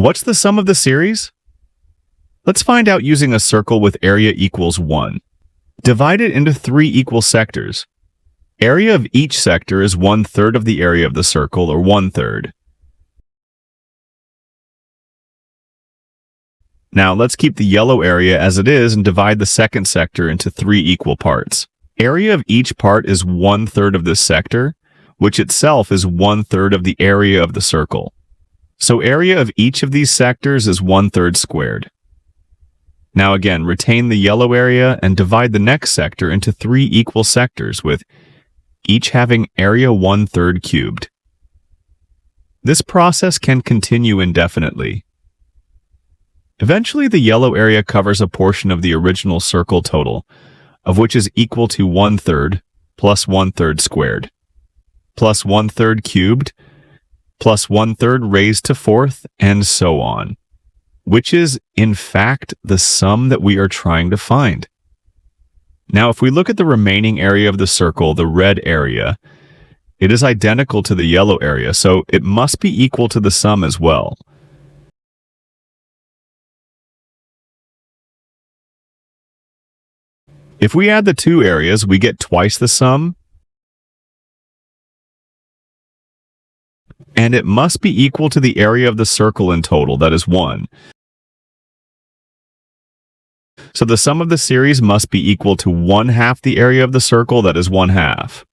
What's the sum of the series? Let's find out using a circle with area equals 1. Divide it into 3 equal sectors. Area of each sector is 1/3 of the area of the circle, or 1/3. Now let's keep the yellow area as it is and divide the second sector into 3 equal parts. Area of each part is 1/3 of this sector, which itself is 1/3 of the area of the circle. So area of each of these sectors is 1/3 squared. Now again, retain the yellow area and divide the next sector into 3 equal sectors, with each having area 1/3 cubed. This process can continue indefinitely. Eventually, the yellow area covers a portion of the original circle total, of which is equal to 1/3 plus 1/3 squared, plus 1/3 cubed, plus 1/3 raised to 4th, and so on, which is, in fact, the sum that we are trying to find. Now, if we look at the remaining area of the circle, the red area, it is identical to the yellow area, so it must be equal to the sum as well. If we add the two areas, we get twice the sum, and it must be equal to the area of the circle in total, that is 1. So the sum of the series must be equal to 1/2 the area of the circle, that is 1/2.